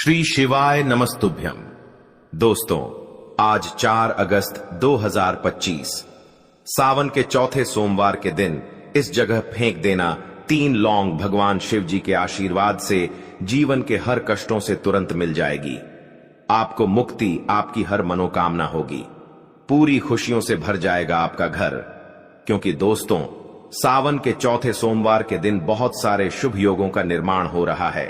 श्री शिवाय नमस्तुभ्यम। दोस्तों, आज 4 अगस्त 2025 सावन के चौथे सोमवार के दिन इस जगह फेंक देना 3 लौंग भगवान शिव जी के आशीर्वाद से जीवन के हर कष्टों से तुरंत मिल जाएगी। आपको मुक्ति, आपकी हर मनोकामना होगी, पूरी खुशियों से भर जाएगा आपका घर। क्योंकि दोस्तों, सावन के चौथे सोमवार के दिन बहुत सारे शुभ योगों का निर्माण हो रहा है।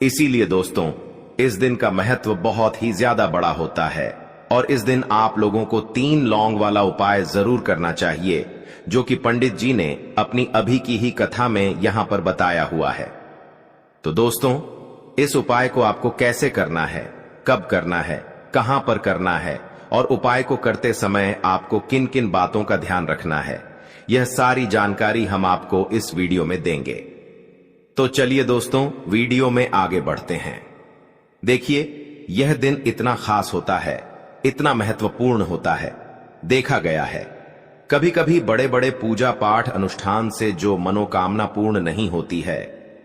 इसीलिए दोस्तों, इस दिन का महत्व बहुत ही ज्यादा बड़ा होता है और इस दिन आप लोगों को 3 लौंग वाला उपाय जरूर करना चाहिए, जो कि पंडित जी ने अपनी अभी की ही कथा में यहां पर बताया हुआ है। तो दोस्तों, इस उपाय को आपको कैसे करना है, कब करना है, कहां पर करना है और उपाय को करते समय आपको किन किन बातों का ध्यान रखना है, यह सारी जानकारी हम आपको इस वीडियो में देंगे। तो चलिए दोस्तों, वीडियो में आगे बढ़ते हैं। देखिए, यह दिन इतना खास होता है, इतना महत्वपूर्ण होता है। देखा गया है कभी कभी बड़े बड़े पूजा पाठ अनुष्ठान से जो मनोकामना पूर्ण नहीं होती है,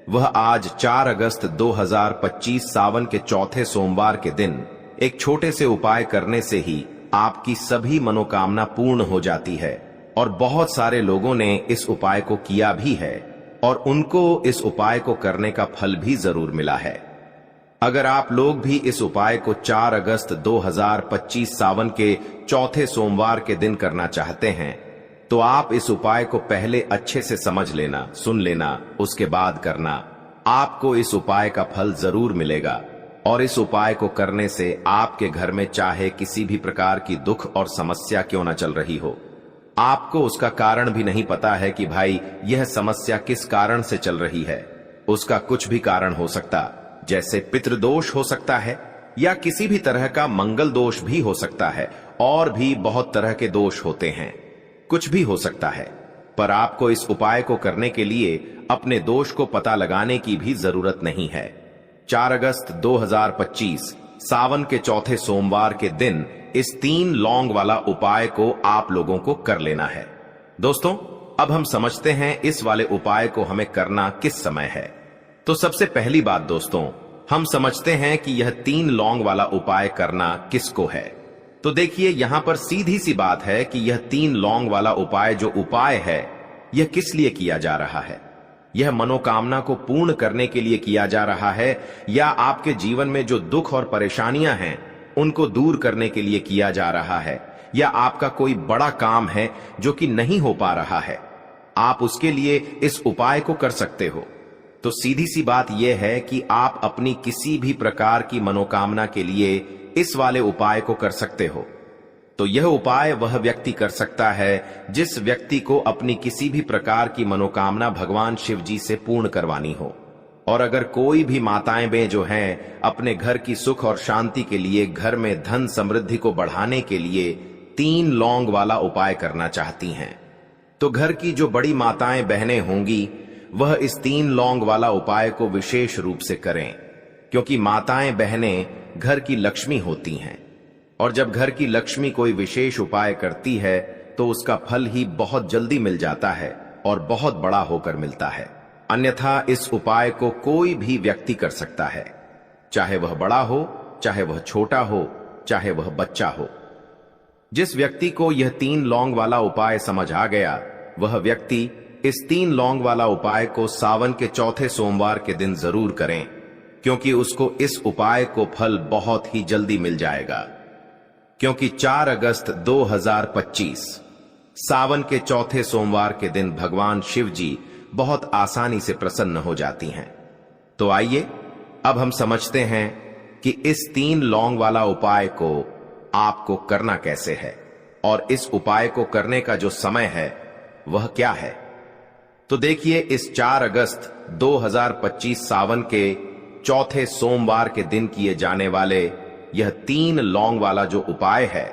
वह आज 4 अगस्त 2025 सावन के चौथे सोमवार के दिन एक छोटे से उपाय करने से ही आपकी सभी मनोकामना पूर्ण हो जाती है। और बहुत सारे लोगों ने इस उपाय को किया भी है और उनको इस उपाय को करने का फल भी जरूर मिला है। अगर आप लोग भी इस उपाय को 4 अगस्त 2025 सावन के चौथे सोमवार के दिन करना चाहते हैं, तो आप इस उपाय को पहले अच्छे से समझ लेना, सुन लेना, उसके बाद करना। आपको इस उपाय का फल जरूर मिलेगा और इस उपाय को करने से आपके घर में चाहे किसी भी प्रकार की दुख और समस्या क्यों न चल रही हो, आपको उसका कारण भी नहीं पता है कि भाई यह समस्या किस कारण से चल रही है। उसका कुछ भी कारण हो सकता, जैसे पितृदोष हो सकता है या किसी भी तरह का मंगल दोष भी हो सकता है, और भी बहुत तरह के दोष होते हैं, कुछ भी हो सकता है। पर आपको इस उपाय को करने के लिए अपने दोष को पता लगाने की भी जरूरत नहीं है। 4 अगस्त 2025 सावन के चौथे सोमवार के दिन इस 3 लौंग वाला उपाय को आप लोगों को कर लेना है। दोस्तों, अब हम समझते हैं इस वाले उपाय को हमें करना किस समय है। तो सबसे पहली बात दोस्तों, हम समझते हैं कि यह 3 लौंग वाला उपाय करना किसको है। तो देखिए, यहां पर सीधी सी बात है कि यह 3 लौंग वाला उपाय जो उपाय है, यह किस लिए किया जा रहा है। यह मनोकामना को पूर्ण करने के लिए किया जा रहा है, या आपके जीवन में जो दुख और परेशानियां हैं उनको दूर करने के लिए किया जा रहा है, या आपका कोई बड़ा काम है जो कि नहीं हो पा रहा है, आप उसके लिए इस उपाय को कर सकते हो। तो सीधी सी बात यह है कि आप अपनी किसी भी प्रकार की मनोकामना के लिए इस वाले उपाय को कर सकते हो। तो यह उपाय वह व्यक्ति कर सकता है जिस व्यक्ति को अपनी किसी भी प्रकार की मनोकामना भगवान शिव जी से पूर्ण करवानी हो। और अगर कोई भी माताएं बहनें जो हैं अपने घर की सुख और शांति के लिए, घर में धन समृद्धि को बढ़ाने के लिए 3 लौंग वाला उपाय करना चाहती हैं, तो घर की जो बड़ी माताएं बहनें होंगी वह इस 3 लौंग वाला उपाय को विशेष रूप से करें। क्योंकि माताएं बहनें घर की लक्ष्मी होती हैं, और जब घर की लक्ष्मी कोई विशेष उपाय करती है तो उसका फल ही बहुत जल्दी मिल जाता है और बहुत बड़ा होकर मिलता है। अन्यथा इस उपाय को कोई भी व्यक्ति कर सकता है, चाहे वह बड़ा हो, चाहे वह छोटा हो, चाहे वह बच्चा हो। जिस व्यक्ति को यह 3 लौंग वाला उपाय समझ आ गया, वह व्यक्ति इस 3 लौंग वाला उपाय को सावन के चौथे सोमवार के दिन जरूर करें, क्योंकि उसको इस उपाय को फल बहुत ही जल्दी मिल जाएगा। क्योंकि 4 अगस्त 2025 सावन के चौथे सोमवार के दिन भगवान शिव जी बहुत आसानी से प्रसन्न हो जाती हैं। तो आइए अब हम समझते हैं कि इस 3 लौंग वाला उपाय को आपको करना कैसे है और इस उपाय को करने का जो समय है वह क्या है। तो देखिए, इस 4 अगस्त 2025 सावन के चौथे सोमवार के दिन किए जाने वाले यह 3 लौंग वाला जो उपाय है,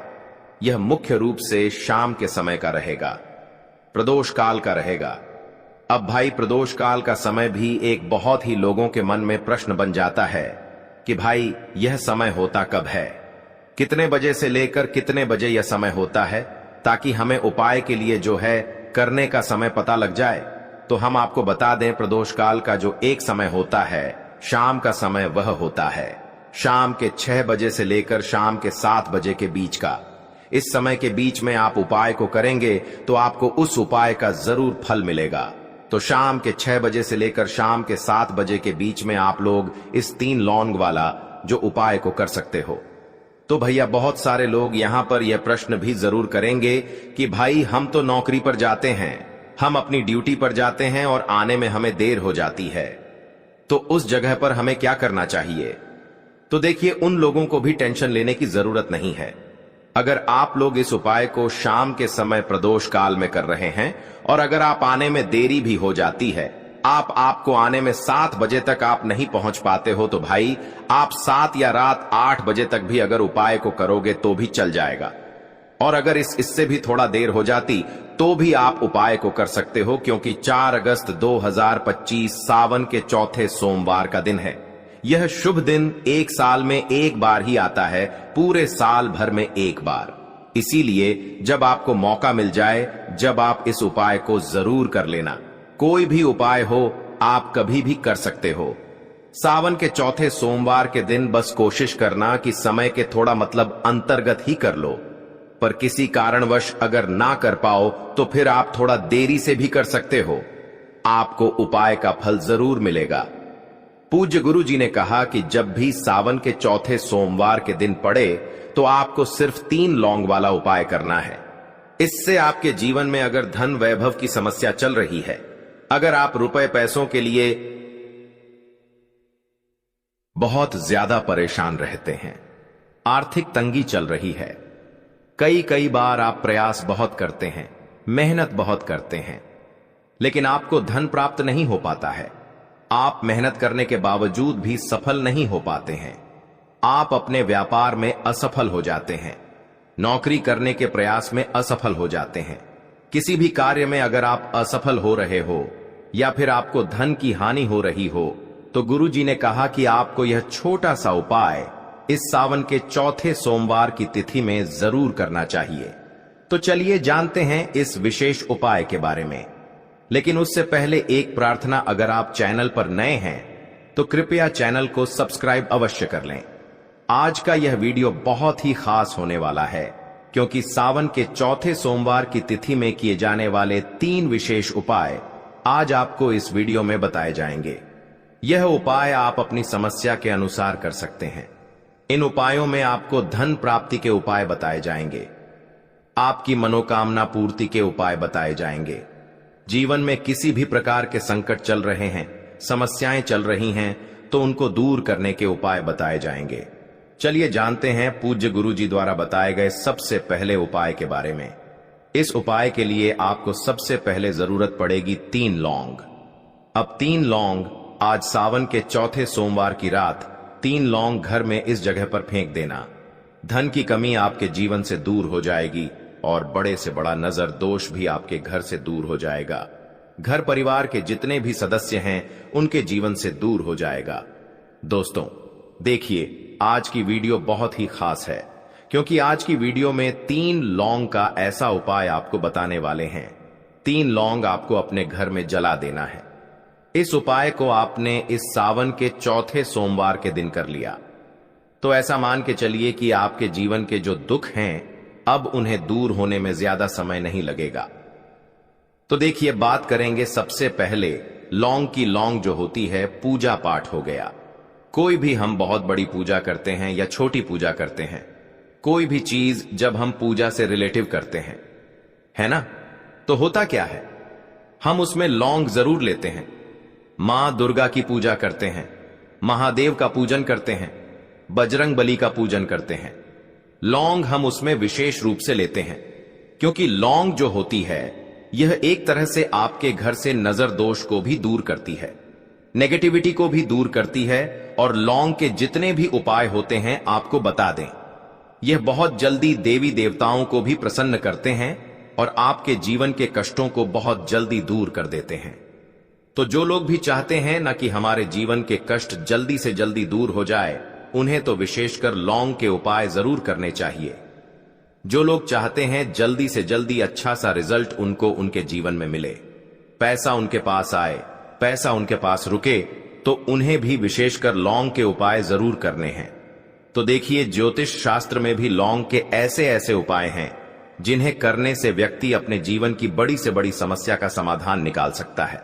यह मुख्य रूप से शाम के समय का रहेगा, प्रदोष काल का रहेगा। अब भाई, प्रदोष काल का समय भी एक बहुत ही लोगों के मन में प्रश्न बन जाता है कि भाई यह समय होता कब है, कितने बजे से लेकर कितने बजे यह समय होता है, ताकि हमें उपाय के लिए जो है करने का समय पता लग जाए। तो हम आपको बता दें, प्रदोष काल का जो एक समय होता है, शाम का समय, वह होता है शाम के 6 बजे से लेकर शाम के 7 बजे के बीच का। इस समय के बीच में आप उपाय को करेंगे तो आपको उस उपाय का जरूर फल मिलेगा। तो शाम के 6 बजे से लेकर शाम के 7 बजे के बीच में आप लोग इस 3 लौंग वाला जो उपाय को कर सकते हो। तो भैया बहुत सारे लोग यहां पर यह प्रश्न भी जरूर करेंगे कि भाई हम तो नौकरी पर जाते हैं, हम अपनी ड्यूटी पर जाते हैं और आने में हमें देर हो जाती है, तो उस जगह पर हमें क्या करना चाहिए? तो देखिए, उन लोगों को भी टेंशन लेने की जरूरत नहीं है। अगर आप लोग इस उपाय को शाम के समय प्रदोष काल में कर रहे हैं और अगर आप आने में देरी भी हो जाती है, आपको आने में 7 बजे तक आप नहीं पहुंच पाते हो, तो भाई आप 7 या रात 8 बजे तक भी अगर उपाय को करोगे तो भी चल जाएगा। और अगर इससे भी थोड़ा देर हो जाती तो भी आप उपाय को कर सकते हो, क्योंकि 4 अगस्त 2025 सावन के चौथे सोमवार का दिन है। यह शुभ दिन एक साल में एक बार ही आता है, पूरे साल भर में एक बार। इसीलिए जब आपको मौका मिल जाए, जब आप इस उपाय को जरूर कर लेना। कोई भी उपाय हो आप कभी भी कर सकते हो। सावन के चौथे सोमवार के दिन बस कोशिश करना कि समय के थोड़ा मतलब अंतर्गत ही कर लो, पर किसी कारणवश अगर ना कर पाओ तो फिर आप थोड़ा देरी से भी कर सकते हो, आपको उपाय का फल जरूर मिलेगा। पूज्य गुरु जी ने कहा कि जब भी सावन के चौथे सोमवार के दिन पड़े तो आपको सिर्फ 3 लौंग वाला उपाय करना है। इससे आपके जीवन में अगर धन वैभव की समस्या चल रही है, अगर आप रुपए पैसों के लिए बहुत ज्यादा परेशान रहते हैं, आर्थिक तंगी चल रही है, कई बार आप प्रयास बहुत करते हैं, मेहनत बहुत करते हैं, लेकिन आपको धन प्राप्त नहीं हो पाता है, आप मेहनत करने के बावजूद भी सफल नहीं हो पाते हैं, आप अपने व्यापार में असफल हो जाते हैं, नौकरी करने के प्रयास में असफल हो जाते हैं, किसी भी कार्य में अगर आप असफल हो रहे हो या फिर आपको धन की हानि हो रही हो, तो गुरु जी ने कहा कि आपको यह छोटा सा उपाय इस सावन के चौथे सोमवार की तिथि में जरूर करना चाहिए। तो चलिए जानते हैं इस विशेष उपाय के बारे में। लेकिन उससे पहले एक प्रार्थना, अगर आप चैनल पर नए हैं तो कृपया चैनल को सब्सक्राइब अवश्य कर लें। आज का यह वीडियो बहुत ही खास होने वाला है, क्योंकि सावन के चौथे सोमवार की तिथि में किए जाने वाले 3 विशेष उपाय आज आपको इस वीडियो में बताए जाएंगे। यह उपाय आप अपनी समस्या के अनुसार कर सकते हैं। इन उपायों में आपको धन प्राप्ति के उपाय बताए जाएंगे, आपकी मनोकामना पूर्ति के उपाय बताए जाएंगे, जीवन में किसी भी प्रकार के संकट चल रहे हैं, समस्याएं चल रही हैं, तो उनको दूर करने के उपाय बताए जाएंगे। चलिए जानते हैं पूज्य गुरु जी द्वारा बताए गए सबसे पहले उपाय के बारे में। इस उपाय के लिए आपको सबसे पहले जरूरत पड़ेगी 3 लौंग। अब 3 लौंग आज सावन के चौथे सोमवार की रात 3 लौंग घर में इस जगह पर फेंक देना। धन की कमी आपके जीवन से दूर हो जाएगी और बड़े से बड़ा नजर दोष भी आपके घर से दूर हो जाएगा। घर परिवार के जितने भी सदस्य हैं उनके जीवन से दूर हो जाएगा। दोस्तों देखिए, आज की वीडियो बहुत ही खास है, क्योंकि आज की वीडियो में 3 लौंग का ऐसा उपाय आपको बताने वाले हैं। 3 लौंग आपको अपने घर में जला देना है। इस उपाय को आपने इस सावन के चौथे सोमवार के दिन कर लिया तो ऐसा मान के चलिए कि आपके जीवन के जो दुख हैं अब उन्हें दूर होने में ज्यादा समय नहीं लगेगा। तो देखिए, बात करेंगे सबसे पहले लौंग की। लौंग जो होती है पूजा पाठ हो गया। कोई भी हम बहुत बड़ी पूजा करते हैं या छोटी पूजा करते हैं, कोई भी चीज जब हम पूजा से रिलेटिव करते हैं, है ना, तो होता क्या है, हम उसमें लौंग जरूर लेते हैं। मां दुर्गा की पूजा करते हैं, महादेव का पूजन करते हैं, बजरंग बली का पूजन करते हैं, लौंग हम उसमें विशेष रूप से लेते हैं, क्योंकि लौंग जो होती है यह एक तरह से आपके घर से नजर दोष को भी दूर करती है, नेगेटिविटी को भी दूर करती है। और लौंग के जितने भी उपाय होते हैं आपको बता दें, यह बहुत जल्दी देवी देवताओं को भी प्रसन्न करते हैं और आपके जीवन के कष्टों को बहुत जल्दी दूर कर देते हैं। तो जो लोग भी चाहते हैं ना कि हमारे जीवन के कष्ट जल्दी से जल्दी दूर हो जाए, उन्हें तो विशेषकर लौंग के उपाय जरूर करने चाहिए। जो लोग चाहते हैं जल्दी से जल्दी अच्छा सा रिजल्ट उनको उनके जीवन में मिले, पैसा उनके पास आए, पैसा उनके पास रुके, तो उन्हें भी विशेषकर लौंग के उपाय जरूर करने हैं। तो देखिए, ज्योतिष शास्त्र में भी लौंग के ऐसे ऐसे उपाय हैं जिन्हें करने से व्यक्ति अपने जीवन की बड़ी से बड़ी समस्या का समाधान निकाल सकता है।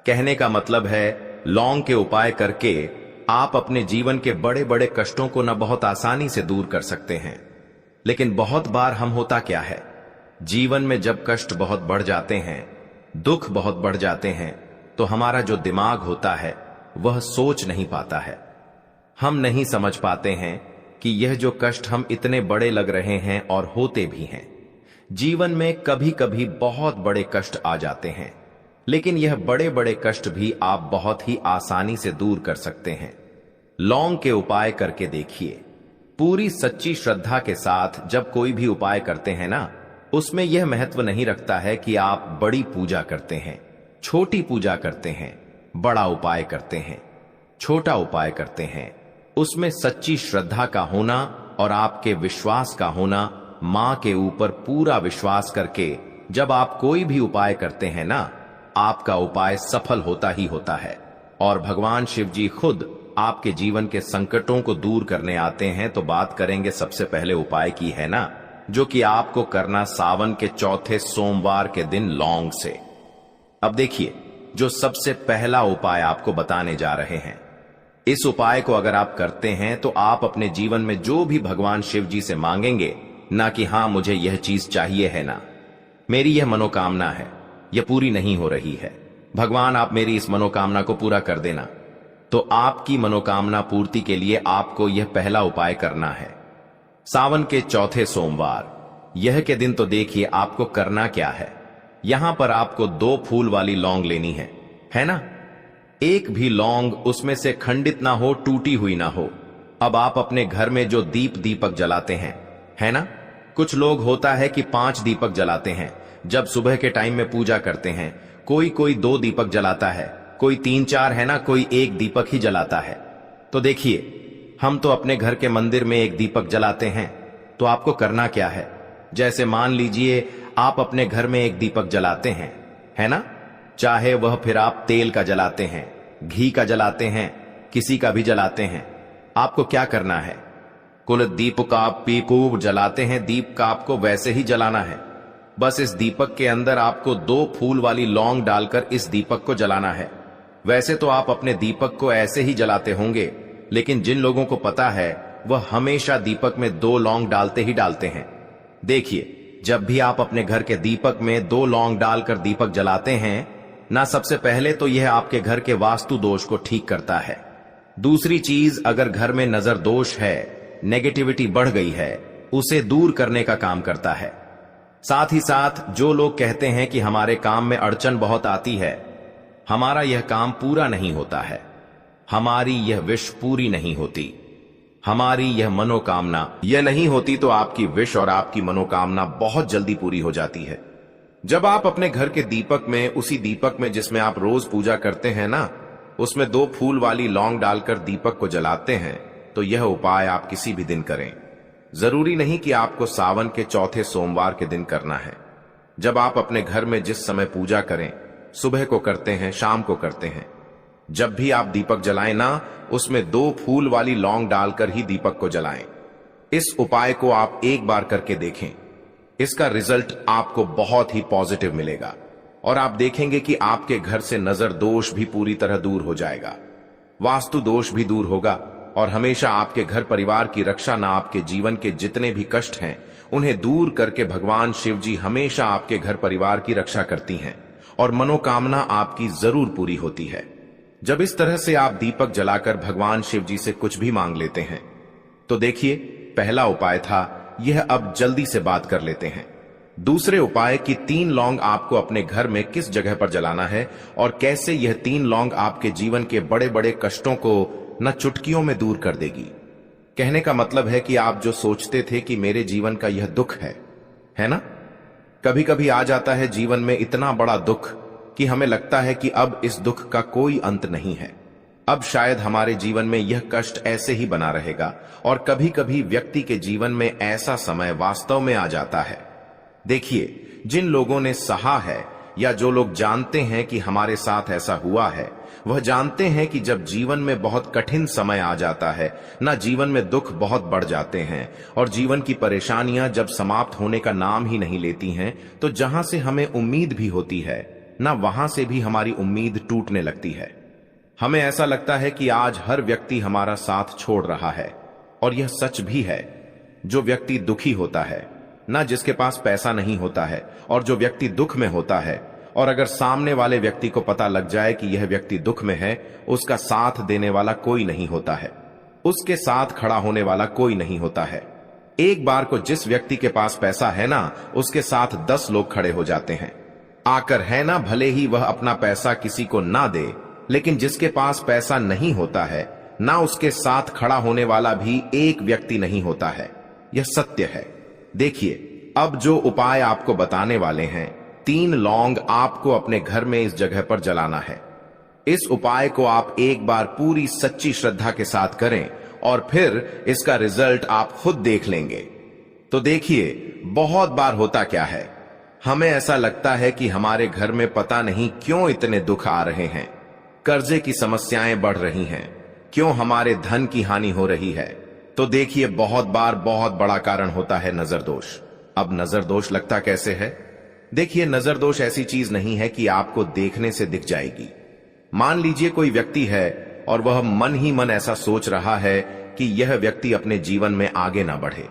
कहने का मतलब है, लौंग के उपाय करके आप अपने जीवन के बड़े बड़े कष्टों को न बहुत आसानी से दूर कर सकते हैं। लेकिन बहुत बार हम होता क्या है, जीवन में जब कष्ट बहुत बढ़ जाते हैं, दुख बहुत बढ़ जाते हैं, तो हमारा जो दिमाग होता है वह सोच नहीं पाता है। हम नहीं समझ पाते हैं कि यह जो कष्ट हम इतने बड़े लग रहे हैं और होते भी हैं। जीवन में कभी कभी बहुत बड़े कष्ट आ जाते हैं, लेकिन यह बड़े बड़े कष्ट भी आप बहुत ही आसानी से दूर कर सकते हैं। लौंग के उपाय करके देखिए। पूरी सच्ची श्रद्धा के साथ जब कोई भी उपाय करते हैं ना, उसमें यह महत्व नहीं रखता है कि आप बड़ी पूजा करते हैं, छोटी पूजा करते हैं, बड़ा उपाय करते हैं, छोटा उपाय करते हैं। उसमें सच्ची श्रद्धा का होना और आपके विश्वास का होना, मां के ऊपर पूरा विश्वास करके जब आप कोई भी उपाय करते हैं ना, आपका उपाय सफल होता ही होता है। और भगवान शिव जी खुद आपके जीवन के संकटों को दूर करने आते हैं। तो बात करेंगे सबसे पहले उपाय की, है ना, जो कि आपको करना सावन के चौथे सोमवार के दिन लौंग से। अब देखिए, जो सबसे पहला उपाय आपको बताने जा रहे हैं, इस उपाय को अगर आप करते हैं तो आप अपने जीवन में जो भी भगवान शिव जी से मांगेंगे ना, कि हां मुझे यह चीज चाहिए है ना, मेरी यह मनोकामना है, यह पूरी नहीं हो रही है, भगवान आप मेरी इस मनोकामना को पूरा कर देना, तो आपकी मनोकामना पूर्ति के लिए आपको यह पहला उपाय करना है। सावन के चौथे सोमवार यह के दिन तो देखिए आपको करना क्या है। यहां पर आपको 2 फूल वाली लौंग लेनी है ना। एक भी लौंग उसमें से खंडित ना हो, टूटी हुई ना हो। अब आप अपने घर में जो दीपक जलाते हैं, है ना, कुछ लोग होता है कि 5 दीपक जलाते हैं। जब सुबह के टाइम में पूजा करते हैं, कोई 2 दीपक जलाता है, कोई 3-4, है ना, कोई 1 दीपक ही जलाता है। तो देखिए, हम तो अपने घर के मंदिर में 1 दीपक जलाते हैं। तो आपको करना क्या है, जैसे मान लीजिए आप अपने घर में 1 दीपक जलाते हैं, है ना, चाहे वह फिर आप तेल का जलाते हैं, घी का जलाते हैं, किसी का भी जलाते हैं। आपको क्या करना है, कुल दीप का आप पीकूब जलाते हैं, दीप का आपको वैसे ही जलाना है। बस इस दीपक के अंदर आपको 2 फूल वाली लौंग डालकर इस दीपक को जलाना है। वैसे तो आप अपने दीपक को ऐसे ही जलाते होंगे, लेकिन जिन लोगों को पता है वह हमेशा दीपक में 2 लौंग डालते ही डालते हैं। देखिए, जब भी आप अपने घर के दीपक में 2 लौंग डालकर दीपक जलाते हैं ना, सबसे पहले तो यह आपके घर के वास्तु दोष को ठीक करता है। दूसरी चीज, अगर घर में नजर दोष है, नेगेटिविटी बढ़ गई है, उसे दूर करने का काम करता है। साथ ही साथ जो लोग कहते हैं कि हमारे काम में अड़चन बहुत आती है, हमारा यह काम पूरा नहीं होता है, हमारी यह विश पूरी नहीं होती, हमारी यह मनोकामना यह नहीं होती, तो आपकी विश और आपकी मनोकामना बहुत जल्दी पूरी हो जाती है। जब आप अपने घर के दीपक में, उसी दीपक में जिसमें आप रोज पूजा करते हैं ना, उसमें 2 फूल वाली लौंग डालकर दीपक को जलाते हैं, तो यह उपाय आप किसी भी दिन करें। जरूरी नहीं कि आपको सावन के चौथे सोमवार के दिन करना है। जब आप अपने घर में जिस समय पूजा करें, सुबह को करते हैं, शाम को करते हैं, जब भी आप दीपक जलाएं ना, उसमें 2 फूल वाली लौंग डालकर ही दीपक को जलाएं। इस उपाय को आप एक बार करके देखें, इसका रिजल्ट आपको बहुत ही पॉजिटिव मिलेगा और आप देखेंगे कि आपके घर से नजर दोष भी पूरी तरह दूर हो जाएगा, वास्तु दोष भी दूर होगा और हमेशा आपके घर परिवार की रक्षा ना, आपके जीवन के जितने भी कष्ट हैं उन्हें दूर करके भगवान शिव जी हमेशा आपके घर परिवार की रक्षा करती हैं और मनोकामना आपकी जरूर पूरी होती है। जब इस तरह से आप दीपक जलाकर भगवान शिव जी से कुछ भी मांग लेते हैं, तो देखिए, पहला उपाय था यह। अब जल्दी से बात कर लेते हैं दूसरे उपाय की। 3 लौंग आपको अपने घर में किस जगह पर जलाना है और कैसे यह 3 लौंग आपके जीवन के बड़े बड़े कष्टों को न चुटकियों में दूर कर देगी। कहने का मतलब है कि आप जो सोचते थे कि मेरे जीवन का यह दुख है ना, कभी कभी आ जाता है जीवन में इतना बड़ा दुख कि हमें लगता है कि अब इस दुख का कोई अंत नहीं है, अब शायद हमारे जीवन में यह कष्ट ऐसे ही बना रहेगा। और कभी कभी व्यक्ति के जीवन में ऐसा समय वास्तव में आ जाता है। देखिए, जिन लोगों ने सहा है या जो लोग जानते हैं कि हमारे साथ ऐसा हुआ है, वह जानते हैं कि जब जीवन में बहुत कठिन समय आ जाता है, ना जीवन में दुख बहुत बढ़ जाते हैं और जीवन की परेशानियां जब समाप्त होने का नाम ही नहीं लेती हैं, तो जहां से हमें उम्मीद भी होती है, ना वहां से भी हमारी उम्मीद टूटने लगती है। हमें ऐसा लगता है कि आज हर व्यक्ति हमारा साथ छोड़ रहा है, और यह सच भी है। जो व्यक्ति दुखी होता है, ना जिसके पास पैसा नहीं होता है, और जो व्यक्ति दुख में होता है, और अगर सामने वाले व्यक्ति को पता लग जाए कि यह व्यक्ति दुख में है, उसका साथ देने वाला कोई नहीं होता है, उसके साथ खड़ा होने वाला कोई नहीं होता है। एक बार को जिस व्यक्ति के पास पैसा है ना, उसके साथ 10 लोग खड़े हो जाते हैं आकर, है ना, भले ही वह अपना पैसा किसी को ना दे, लेकिन जिसके पास पैसा नहीं होता है ना, उसके साथ खड़ा होने वाला भी एक व्यक्ति नहीं होता है। यह सत्य है। देखिए, अब जो उपाय आपको बताने वाले हैं, 3 लौंग आपको अपने घर में इस जगह पर जलाना है। इस उपाय को आप एक बार पूरी सच्ची श्रद्धा के साथ करें और फिर इसका रिजल्ट आप खुद देख लेंगे। तो देखिए, बहुत बार होता क्या है, हमें ऐसा लगता है कि हमारे घर में पता नहीं क्यों इतने दुख आ रहे हैं, कर्जे की समस्याएं बढ़ रही हैं, क्यों हमारे धन की हानि हो रही है। तो देखिए, बहुत बार बहुत बड़ा कारण होता है नजर दोष। अब नजर दोष लगता कैसे है? देखिए, नजर दोष ऐसी चीज नहीं है कि आपको देखने से दिख जाएगी। मान लीजिए कोई व्यक्ति है और वह मन ही मन ऐसा सोच रहा है कि यह व्यक्ति अपने जीवन में आगे ना बढ़े,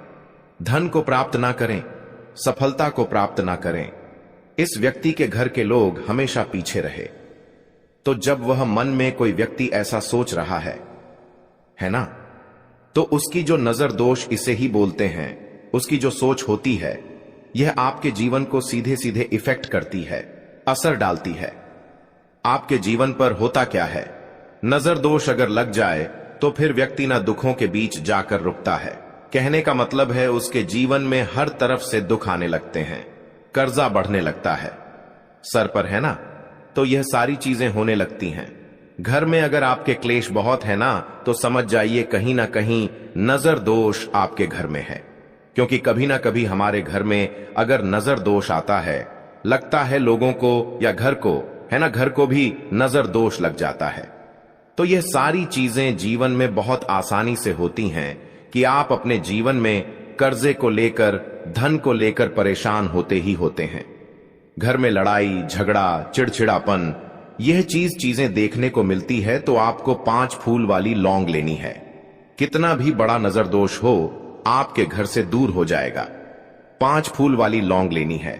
धन को प्राप्त ना करें, सफलता को प्राप्त ना करें, इस व्यक्ति के घर के लोग हमेशा पीछे रहे। तो जब वह मन में कोई व्यक्ति ऐसा सोच रहा है ना, तो उसकी जो नजर दोष इसे ही बोलते हैं, उसकी जो सोच होती है, यह आपके जीवन को सीधे सीधे इफेक्ट करती है, असर डालती है। आपके जीवन पर होता क्या है, नजर दोष अगर लग जाए तो फिर व्यक्ति ना दुखों के बीच जाकर रुकता है। कहने का मतलब है उसके जीवन में हर तरफ से दुख आने लगते हैं, कर्जा बढ़ने लगता है, सर पर है ना, तो यह सारी चीजें होने लगती हैं। घर में अगर आपके क्लेश बहुत है ना, तो समझ जाइए कहीं ना कहीं नजर दोष आपके घर में है। क्योंकि कभी ना कभी हमारे घर में अगर नजर दोष आता है, लगता है लोगों को या घर को, है ना, घर को भी नजर दोष लग जाता है। तो यह सारी चीजें जीवन में बहुत आसानी से होती हैं कि आप अपने जीवन में कर्जे को लेकर, धन को लेकर परेशान होते ही होते हैं। घर में लड़ाई झगड़ा, चिड़चिड़ापन, यह चीजें देखने को मिलती है। तो आपको 5 फूल वाली लौंग लेनी है। कितना भी बड़ा नजर दोष हो, आपके घर से दूर हो जाएगा। 5 फूल वाली लौंग लेनी है।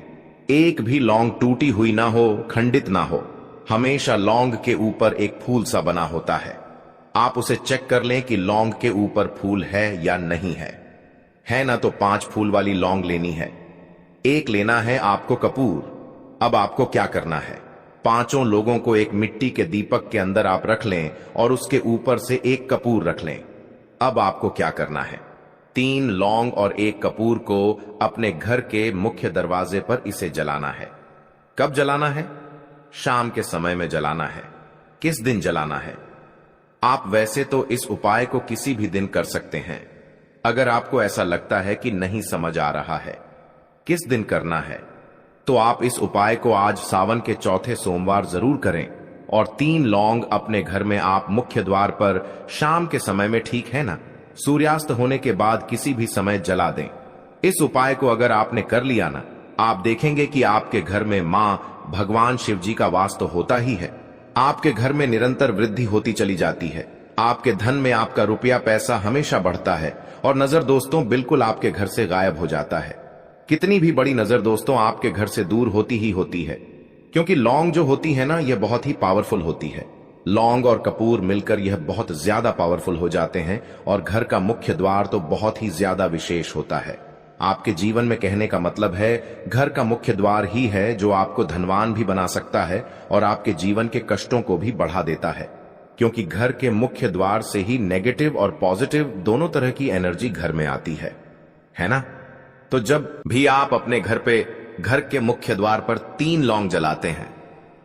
एक भी लौंग टूटी हुई ना हो, खंडित ना हो, हमेशा लौंग के ऊपर एक फूल सा बना होता है। आप उसे चेक कर लें कि लौंग के ऊपर फूल है या नहीं है ना, तो 5 फूल वाली लौंग लेनी है। एक लेना है आपको कपूर। अब आपको क्या करना है, 5 लोगों को एक मिट्टी के दीपक के अंदर आप रख लें और उसके ऊपर से एक कपूर रख लें। अब आपको क्या करना है, 3 लौंग और 1 कपूर को अपने घर के मुख्य दरवाजे पर इसे जलाना है। कब जलाना है? शाम के समय में जलाना है। किस दिन जलाना है? आप वैसे तो इस उपाय को किसी भी दिन कर सकते हैं। अगर आपको ऐसा लगता है कि नहीं समझ आ रहा है किस दिन करना है, तो आप इस उपाय को आज सावन के चौथे सोमवार जरूर करें और 3 लौंग अपने घर में आप मुख्य द्वार पर शाम के समय में, ठीक है ना, सूर्यास्त होने के बाद किसी भी समय जला दें। इस उपाय को अगर आपने कर लिया ना, आप देखेंगे कि आपके घर में मां भगवान शिव जी का वास तो होता ही है। आपके घर में निरंतर वृद्धि होती चली जाती है। आपके धन में आपका रुपया पैसा हमेशा बढ़ता है और नजर दोस्तों बिल्कुल आपके घर से गायब हो जाता है। कितनी भी बड़ी नजर दोस्तों आपके घर से दूर होती ही होती है, क्योंकि लौंग जो होती है ना, यह बहुत ही पावरफुल होती है। लौंग और कपूर मिलकर यह बहुत ज्यादा पावरफुल हो जाते हैं और घर का मुख्य द्वार तो बहुत ही ज्यादा विशेष होता है। आपके जीवन में, कहने का मतलब है, घर का मुख्य द्वार ही है जो आपको धनवान भी बना सकता है और आपके जीवन के कष्टों को भी बढ़ा देता है, क्योंकि घर के मुख्य द्वार से ही नेगेटिव और पॉजिटिव दोनों तरह की एनर्जी घर में आती है ना। तो जब भी आप अपने घर पे, घर के मुख्य द्वार पर 3 लौंग जलाते हैं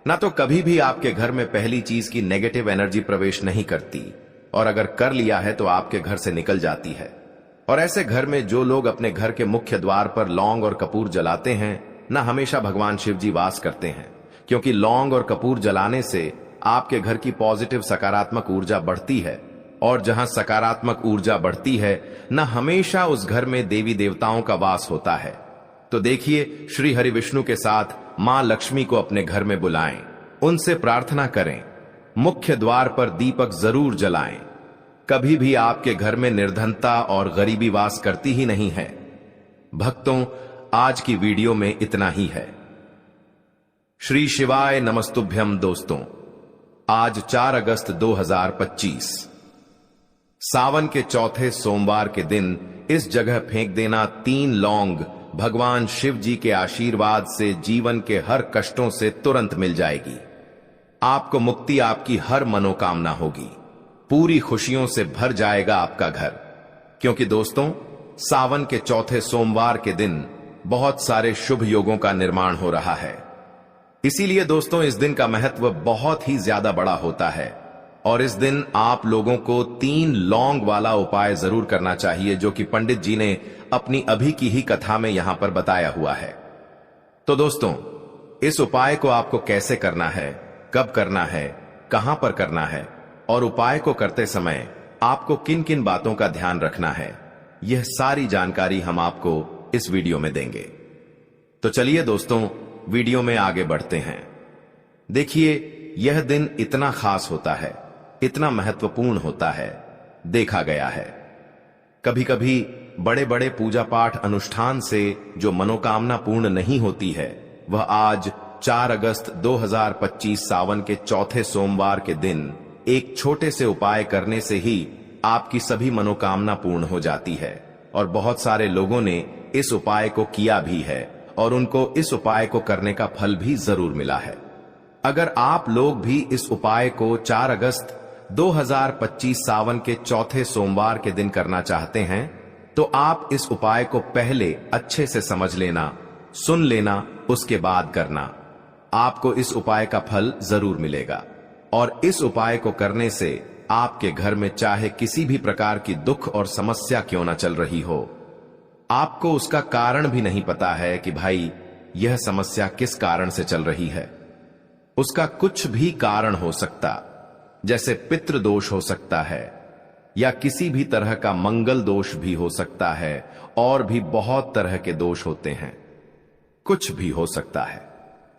ना, तो कभी भी आपके घर में पहली चीज की नेगेटिव एनर्जी प्रवेश नहीं करती, और अगर कर लिया है तो आपके घर से निकल जाती है। और ऐसे घर में जो लोग अपने घर के मुख्य द्वार पर लौंग और कपूर जलाते हैं ना, हमेशा भगवान शिव जी वास करते हैं, क्योंकि लौंग और कपूर जलाने से आपके घर की पॉजिटिव सकारात्मक ऊर्जा बढ़ती है, और जहां सकारात्मक ऊर्जा बढ़ती है न हमेशा उस घर में देवी देवताओं का वास होता है। तो देखिए, श्री हरि विष्णु के साथ मां लक्ष्मी को अपने घर में बुलाएं, उनसे प्रार्थना करें, मुख्य द्वार पर दीपक जरूर जलाएं। कभी भी आपके घर में निर्धनता और गरीबी वास करती ही नहीं है। भक्तों, आज की वीडियो में इतना ही है। श्री शिवाय नमस्तुभ्यम। दोस्तों, आज 4 अगस्त 2025 सावन के चौथे सोमवार के दिन इस जगह फेंक देना 3 लौंग भगवान शिव जी के आशीर्वाद से जीवन के हर कष्टों से तुरंत मिल जाएगी। आपको मुक्ति, आपकी हर मनोकामना होगी, पूरी खुशियों से भर जाएगा आपका घर। क्योंकि दोस्तों, सावन के चौथे सोमवार के दिन बहुत सारे शुभ योगों का निर्माण हो रहा है। इसीलिए दोस्तों, इस दिन का महत्व बहुत ही ज्यादा बड़ा होता है, और इस दिन आप लोगों को 3 लौंग वाला उपाय जरूर करना चाहिए, जो कि पंडित जी ने अपनी अभी की ही कथा में यहां पर बताया हुआ है। तो दोस्तों, इस उपाय को आपको कैसे करना है, कब करना है, कहां पर करना है, और उपाय को करते समय आपको किन किन बातों का ध्यान रखना है, यह सारी जानकारी हम आपको इस वीडियो में देंगे। तो चलिए दोस्तों, वीडियो में आगे बढ़ते हैं। देखिए, यह दिन इतना खास होता है, इतना महत्वपूर्ण होता है, देखा गया है कभी कभी बड़े बड़े पूजा पाठ अनुष्ठान से जो मनोकामना पूर्ण नहीं होती है, वह आज 4 अगस्त 2025 सावन के चौथे सोमवार के दिन एक छोटे से उपाय करने से ही आपकी सभी मनोकामना पूर्ण हो जाती है। और बहुत सारे लोगों ने इस उपाय को किया भी है, और उनको इस उपाय को करने का फल भी जरूर मिला है। अगर आप लोग भी इस उपाय को 4 अगस्त 2025 सावन के चौथे सोमवार के दिन करना चाहते हैं, तो आप इस उपाय को पहले अच्छे से समझ लेना, सुन लेना, उसके बाद करना। आपको इस उपाय का फल जरूर मिलेगा। और इस उपाय को करने से आपके घर में चाहे किसी भी प्रकार की दुख और समस्या क्यों न चल रही हो, आपको उसका कारण भी नहीं पता है कि भाई यह समस्या किस कारण से चल रही है। उसका कुछ भी कारण हो सकता, जैसे पितृ दोष हो सकता है, या किसी भी तरह का मंगल दोष भी हो सकता है, और भी बहुत तरह के दोष होते हैं, कुछ भी हो सकता है।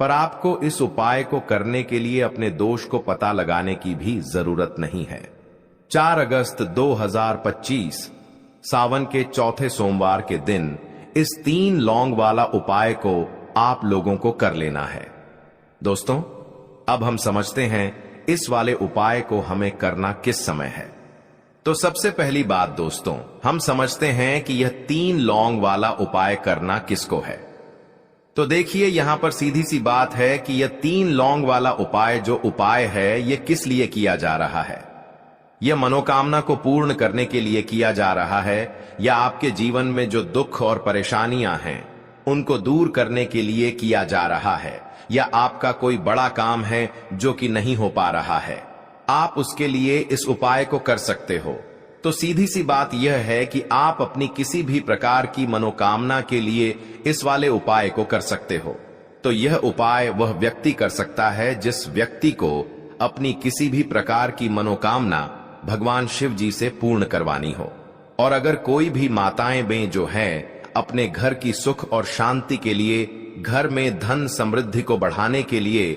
पर आपको इस उपाय को करने के लिए अपने दोष को पता लगाने की भी जरूरत नहीं है। 4 अगस्त 2025 सावन के चौथे सोमवार के दिन इस 3 लौंग वाला उपाय को आप लोगों को कर लेना है। दोस्तों, अब हम समझते हैं इस वाले उपाय को हमें करना किस समय है। तो सबसे पहली बात दोस्तों, हम समझते हैं कि यह 3 लौंग वाला उपाय करना किसको है। तो देखिए, यहां पर सीधी सी बात है कि यह 3 लौंग वाला उपाय जो उपाय है, यह किस लिए किया जा रहा है। यह मनोकामना को पूर्ण करने के लिए किया जा रहा है, या आपके जीवन में जो दुख और परेशानियां हैं उनको दूर करने के लिए किया जा रहा है, या आपका कोई बड़ा काम है जो कि नहीं हो पा रहा है, आप उसके लिए इस उपाय को कर सकते हो। तो सीधी सी बात यह है कि आप अपनी किसी भी प्रकार की मनोकामना के लिए इस वाले उपाय को कर सकते हो। तो यह उपाय वह व्यक्ति कर सकता है जिस व्यक्ति को अपनी किसी भी प्रकार की मनोकामना भगवान शिव जी से पूर्ण करवानी हो। और अगर कोई भी माताएं बहनें जो हैं अपने घर की सुख और शांति के लिए, घर में धन समृद्धि को बढ़ाने के लिए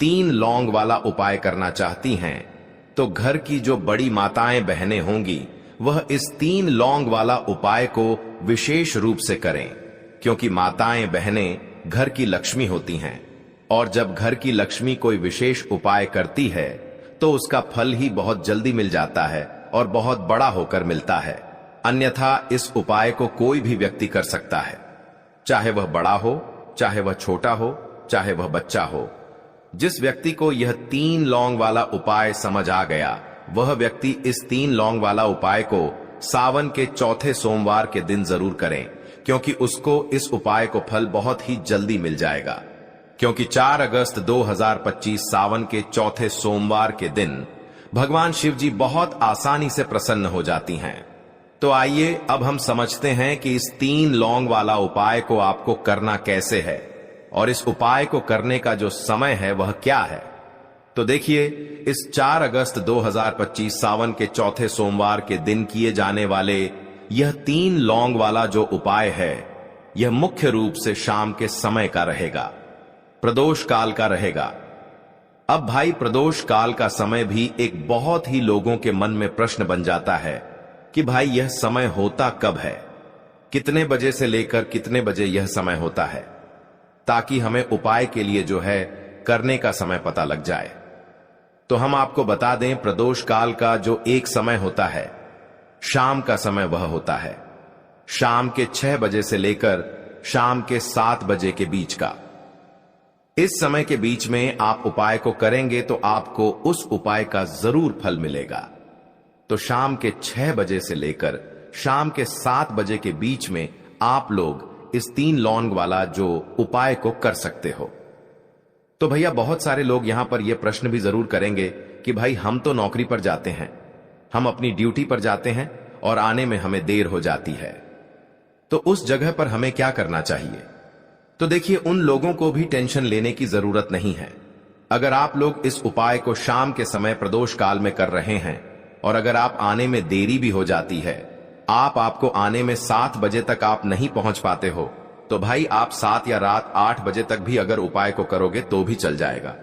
3 लौंग वाला उपाय करना चाहती हैं, तो घर की जो बड़ी माताएं बहनें होंगी वह इस 3 लौंग वाला उपाय को विशेष रूप से करें, क्योंकि माताएं बहनें घर की लक्ष्मी होती हैं, और जब घर की लक्ष्मी कोई विशेष उपाय करती है तो उसका फल ही बहुत जल्दी मिल जाता है और बहुत बड़ा होकर मिलता है। अन्यथा इस उपाय को कोई भी व्यक्ति कर सकता है, चाहे वह बड़ा हो, चाहे वह छोटा हो, चाहे वह बच्चा हो। जिस व्यक्ति को यह 3 लौंग वाला उपाय समझ आ गया, वह व्यक्ति इस 3 लौंग वाला उपाय को सावन के चौथे सोमवार के दिन जरूर करें, क्योंकि उसको इस उपाय को फल बहुत ही जल्दी मिल जाएगा। क्योंकि 4 अगस्त 2025 सावन के चौथे सोमवार के दिन भगवान शिव जी बहुत आसानी से प्रसन्न हो जाती हैं। तो आइए अब हम समझते हैं कि इस 3 लौंग वाला उपाय को आपको करना कैसे है। और इस उपाय को करने का जो समय है वह क्या है। तो देखिए, इस 4 अगस्त 2025 सावन के चौथे सोमवार के दिन किए जाने वाले यह 3 लौंग वाला जो उपाय है, यह मुख्य रूप से शाम के समय का रहेगा, प्रदोष काल का रहेगा। अब भाई, प्रदोष काल का समय भी एक बहुत ही लोगों के मन में प्रश्न बन जाता है कि भाई यह समय होता कब है, कितने बजे से लेकर कितने बजे यह समय होता है, ताकि हमें उपाय के लिए जो है करने का समय पता लग जाए। तो हम आपको बता दें, प्रदोष काल का जो एक समय होता है, शाम का समय वह होता है शाम के 6 बजे से लेकर शाम के 7 बजे के बीच का। इस समय के बीच में आप उपाय को करेंगे तो आपको उस उपाय का जरूर फल मिलेगा। तो शाम के 6 बजे से लेकर शाम के 7 बजे के बीच में आप लोग इस 3 लौंग वाला जो उपाय को कर सकते हो। तो भैया, बहुत सारे लोग यहां पर यह प्रश्न भी जरूर करेंगे कि भाई हम तो नौकरी पर जाते हैं, हम अपनी ड्यूटी पर जाते हैं और आने में हमें देर हो जाती है, तो उस जगह पर हमें क्या करना चाहिए। तो देखिए, उन लोगों को भी टेंशन लेने की जरूरत नहीं है। अगर आप लोग इस उपाय को शाम के समय प्रदोष काल में कर रहे हैं और अगर आप आने में देरी भी हो जाती है, आपको आने में 7 बजे तक आप नहीं पहुंच पाते हो, तो भाई आप 7 या रात 8 बजे तक भी अगर उपाय को करोगे तो भी चल जाएगा।